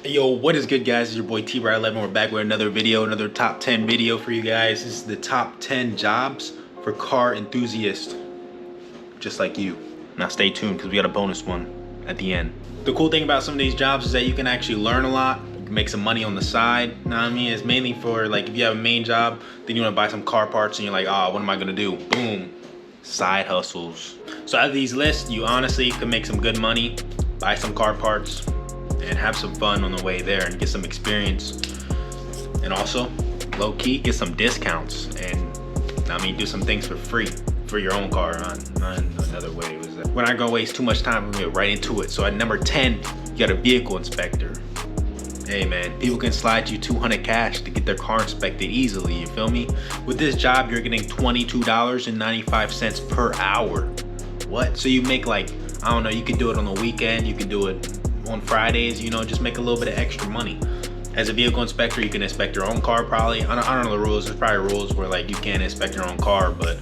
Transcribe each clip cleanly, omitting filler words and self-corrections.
Yo, what is good, guys? It's your boy T-Bar11. We're back with another video, another top 10 video for you guys. This is the top 10 jobs for car enthusiasts just like you. Now stay tuned because we got a bonus one at the end. The cool thing about some of these jobs is that you can actually learn a lot. You can make some money on the side. You know what I mean? It's mainly for, like, if you have a main job, then you want to buy some car parts and you're like, oh, what am I gonna do? Boom, side hustles. So out of these lists, you honestly could make some good money, buy some car parts, and have some fun on the way there and get some experience, and also low-key get some discounts and do some things for free for your own car. Not another way was that. We're not gonna waste too much time, we're gonna get right into it. So at number 10, you got a vehicle inspector. Hey man, people can slide you 200 cash to get their car inspected easily, you feel me? With this job, you're getting $22.95 per hour. What? So you make, like, I don't know, you can do it on the weekend, you can do it on Fridays, you know, just make a little bit of extra money. As a vehicle inspector, you can inspect your own car probably. I don't know the rules. There's probably rules where, like, you can't inspect your own car, but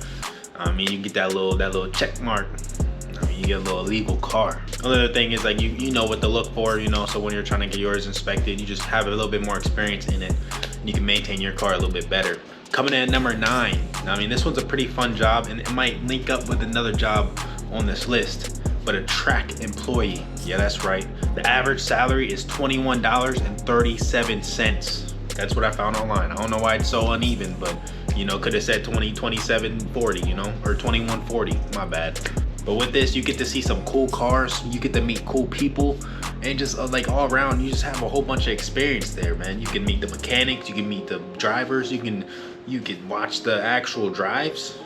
I mean, you get that little check mark. I mean, you get a little illegal car. Another thing is, like, you know what to look for, you know, so when you're trying to get yours inspected, you just have a little bit more experience in it and you can maintain your car a little bit better. Coming in at number 9. I mean, this one's a pretty fun job and it might link up with another job on this list, but a track employee. Yeah, that's right. The average salary is $21.37. That's what I found online. I don't know why it's so uneven, but, you know, could have said 27.40, you know, or 21.40, my bad. But with this, you get to see some cool cars, you get to meet cool people, and just like all around, you just have a whole bunch of experience there, man. You can meet the mechanics, you can meet the drivers, you can watch the actual drives.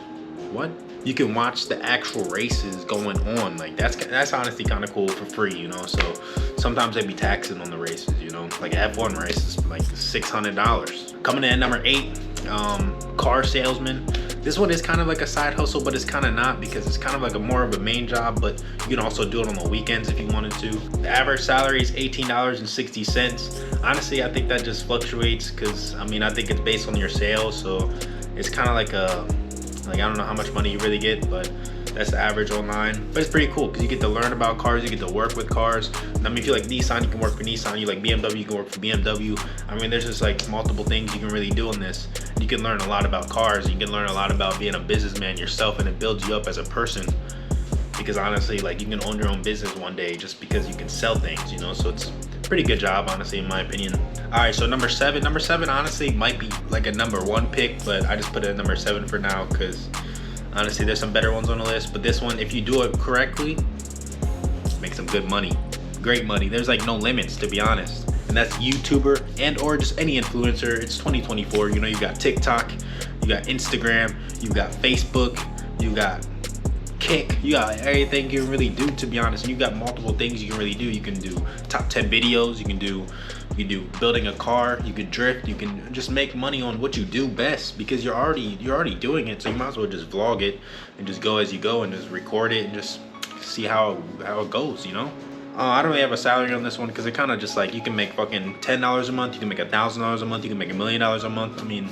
What? You can watch the actual races going on. Like, that's honestly kind of cool for free, you know. So sometimes they be taxing on the races, you know, like F1 races, like $600. Coming in at number 8, car salesman. This one is kind of like a side hustle, but it's kind of not, because it's kind of like more of a main job, but you can also do it on the weekends if you wanted to. The average salary is $18.60. Honestly, I think that just fluctuates because, I mean, I think it's based on your sales, so it's kind of like I don't know how much money you really get, but that's the average online. But it's pretty cool because you get to learn about cars, you get to work with cars. I mean, if you like Nissan, you can work for Nissan. You like BMW, you can work for BMW. I mean, there's just like multiple things you can really do in this. You can learn a lot about cars. You can learn a lot about being a businessman yourself, and it builds you up as a person. Because honestly, like, you can own your own business one day just because you can sell things, you know. So it's a pretty good job, honestly, in my opinion. All right, so number 7 honestly might be like a number 1 pick, but I just put it at number 7 for now because honestly there's some better ones on the list. But this one, if you do it correctly, make some good money, great money. There's like no limits, to be honest. And that's YouTuber and or just any influencer. It's 2024, you know. You got TikTok, you got Instagram, you got Facebook, you got Kick, you got everything you can really do, to be honest. You got multiple things you can really do. You can do top 10 videos, you can do building a car, you can drift, you can just make money on what you do best, because you're already doing it, so you might as well just vlog it and just go as you go and just record it and just see how it goes, you know. I don't really have a salary on this one because it kind of just like, you can make fucking $10 a month, you can make $1,000 a month, you can make $1 million a month. I mean,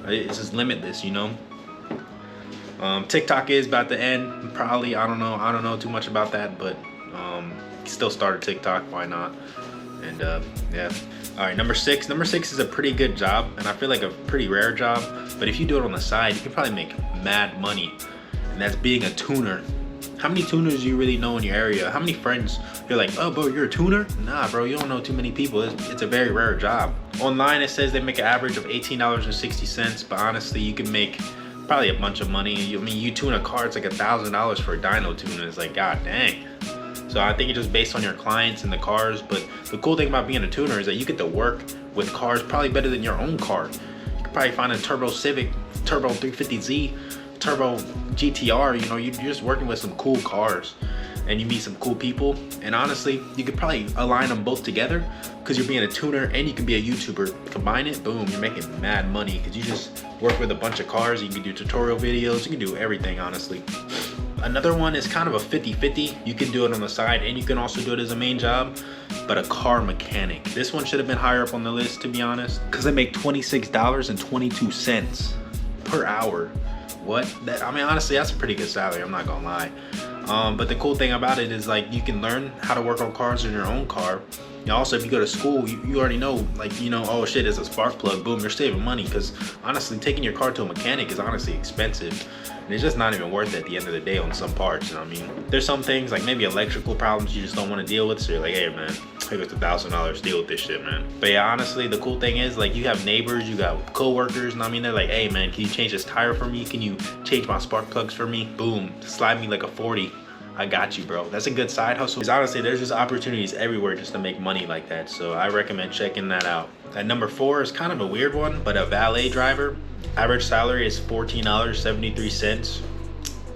it's just limitless, you know. TikTok is about to end probably. I don't know too much about that, but still started TikTok, why not? And yeah. All right, number 6 is a pretty good job, and I feel like a pretty rare job, but if you do it on the side, you can probably make mad money, and that's being a tuner. How many tuners do you really know in your area? How many friends you're like, oh bro, you're a tuner? Nah bro, you don't know too many people. It's a very rare job. Online it says they make an average of $18.60, but honestly you can make probably a bunch of money. I mean, you tune a car, it's like $1,000 for a dyno tuner. It's like, god dang. So I think it's just based on your clients and the cars. But the cool thing about being a tuner is that you get to work with cars probably better than your own car. You could probably find a Turbo Civic, Turbo 350Z, Turbo GTR, you know. You're just working with some cool cars and you meet some cool people, and honestly you could probably align them both together because you're being a tuner and you can be a YouTuber. Combine it, boom, you're making mad money because you just work with a bunch of cars. You can do tutorial videos, you can do everything, honestly. Another one is kind of a 50-50. You can do it on the side and you can also do it as a main job, but a car mechanic. This one should have been higher up on the list, to be honest, because they make $26.22 per hour. What? I mean, honestly, that's a pretty good salary, I'm not gonna lie. But the cool thing about it is, like, you can learn how to work on cars in your own car, And also, if you go to school, you already know, like, you know, oh shit, it's a spark plug, boom, you're saving money. Because honestly, taking your car to a mechanic is honestly expensive. And it's just not even worth it at the end of the day on some parts, you know what I mean? There's some things, like maybe electrical problems you just don't want to deal with, so you're like, hey man, here goes $1,000, deal with this shit, man. But yeah, honestly, the cool thing is, like, you have neighbors, you got co-workers, and I mean, they're like, hey man, can you change this tire for me? Can you change my spark plugs for me? Boom, slide me like a 40. I got you, bro. That's a good side hustle. Because honestly, there's just opportunities everywhere just to make money like that. So I recommend checking that out. At number 4 is kind of a weird one, but a valet driver. Average salary is $14.73.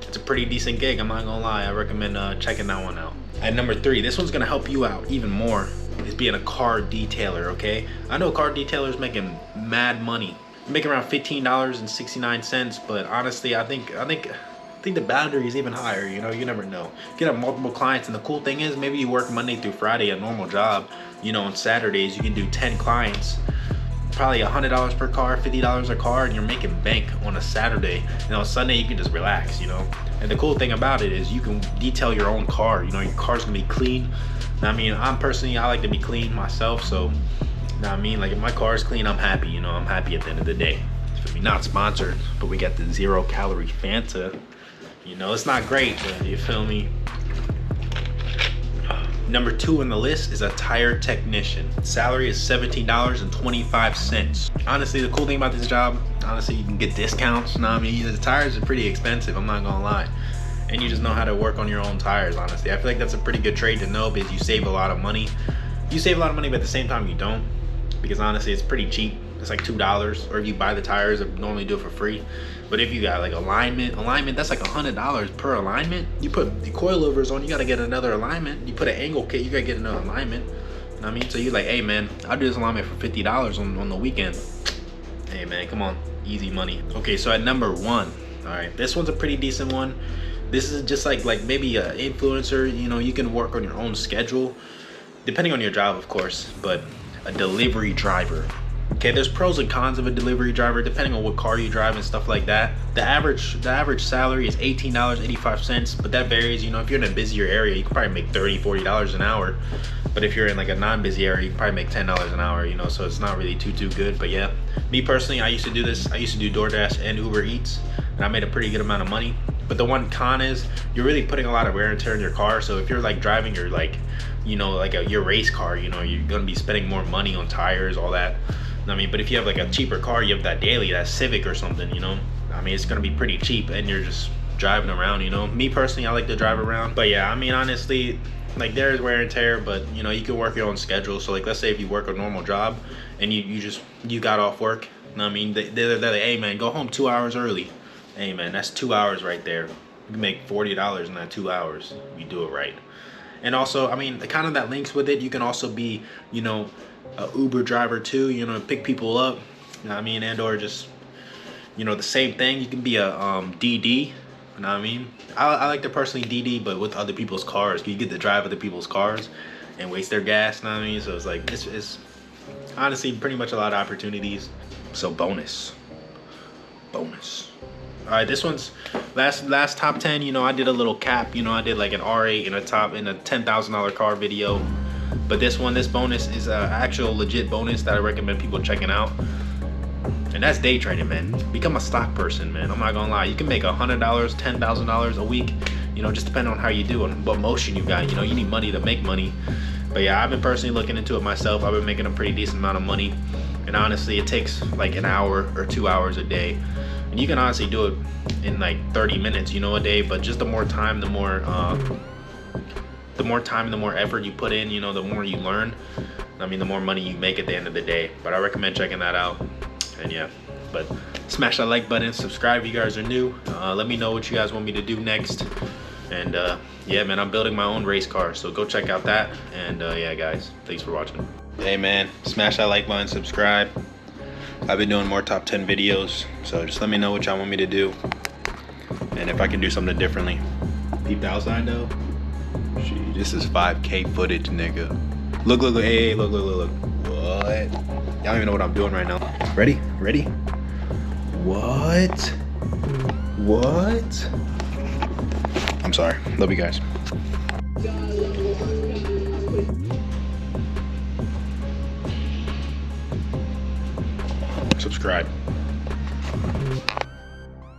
It's a pretty decent gig, I'm not gonna lie. I recommend checking that one out. At number 3, this one's gonna help you out even more, is being a car detailer, okay? I know car detailers making mad money. You're making around $15.69, but honestly, I think the boundary is even higher, you know, you never know. You can have multiple clients, and the cool thing is, maybe you work Monday through Friday, a normal job, you know, on Saturdays, you can do 10 clients, probably $100 per car, $50 a car, and you're making bank on a Saturday. And on Sunday, you can just relax, you know. And the cool thing about it is you can detail your own car, you know, your car's gonna be clean. And I mean, I like to be clean myself, so, you know what I mean? Like, if my car is clean, I'm happy, you know, I'm happy at the end of the day. For me, not sponsored, but we got the 0-calorie Fanta. You know, it's not great, but you feel me? Number 2 on the list is a tire technician. Salary is $17.25. Honestly, the cool thing about this job, honestly, you can get discounts. You know what I mean? The tires are pretty expensive, I'm not gonna lie. And you just know how to work on your own tires, honestly. I feel like that's a pretty good trade to know, because you save a lot of money. You save a lot of money, but at the same time you don't. Because honestly, it's pretty cheap. It's like $2, or if you buy the tires, I normally do it for free. But if you got like alignment, that's like $100 per alignment. You put the coilovers on, you gotta get another alignment. You put an angle kit, you gotta get another alignment. You know what I mean? So you're like, hey man, I'll do this alignment for $50 on the weekend. Hey man, come on, easy money. Okay, so at number 1, all right, this one's a pretty decent one. This is just like maybe an influencer, you know, you can work on your own schedule, depending on your job, of course, but a delivery driver. Okay, there's pros and cons of a delivery driver depending on what car you drive and stuff like that. The average salary is $18.85, but that varies. You know, if you're in a busier area, you can probably make $30, $40 an hour. But if you're in like a non-busy area, you can probably make $10 an hour, you know, so it's not really too good. But yeah, me personally, I used to do this. I used to do DoorDash and Uber Eats, and I made a pretty good amount of money. But the one con is you're really putting a lot of wear and tear in your car. So if you're like driving your like, you know, like your race car, you know, you're gonna be spending more money on tires, all that. I mean, but if you have like a cheaper car, you have that daily, that Civic or something, you know, I mean, it's gonna be pretty cheap, and you're just driving around, you know. Me personally, I like to drive around. But yeah, I mean, honestly, like, there's wear and tear, but you know, you can work your own schedule. So like, let's say if you work a normal job and you got off work, you know what I mean, they're like, hey man, go home 2 hours early. Hey man, that's 2 hours right there. You can make $40 in that 2 hours if you do it right. And also, I mean, kind of that links with it, you can also be, you know, a Uber driver too, you know, pick people up, you know what I mean, and or just, you know, the same thing. You can be a DD, you know what I mean. I like to personally DD, but with other people's cars. You get to drive other people's cars and waste their gas, you know what I mean. So it's like, it's honestly pretty much a lot of opportunities. So bonus. All right, this one's last top 10. You know, I did a little cap, you know, I did like an R8 in a $10,000 car video. But this bonus is an actual legit bonus that I recommend people checking out. And that's day trading, man. Become a stock person, man. I'm not gonna lie. You can make $100, $10,000 a week, you know, just depending on how you do and what motion you got. You know, you need money to make money. But yeah, I've been personally looking into it myself. I've been making a pretty decent amount of money. And honestly, it takes like an hour or 2 hours a day. And you can honestly do it in like 30 minutes, you know, a day. But just the more time, the more effort you put in, you know, the more you learn. I mean, the more money you make at the end of the day. But I recommend checking that out. And yeah, but smash that like button, subscribe if you guys are new. Let me know what you guys want me to do next. And yeah, man, I'm building my own race car, so go check out that. And yeah, guys, thanks for watching. Hey man, smash that like button, subscribe. I've been doing more top 10 videos, so just let me know what y'all want me to do and if I can do something differently. Peep the outside though. Gee, this is 5K footage, nigga. Look, hey, look. What? Y'all don't even know what I'm doing right now. Ready? What? I'm sorry. Love you guys. subscribe.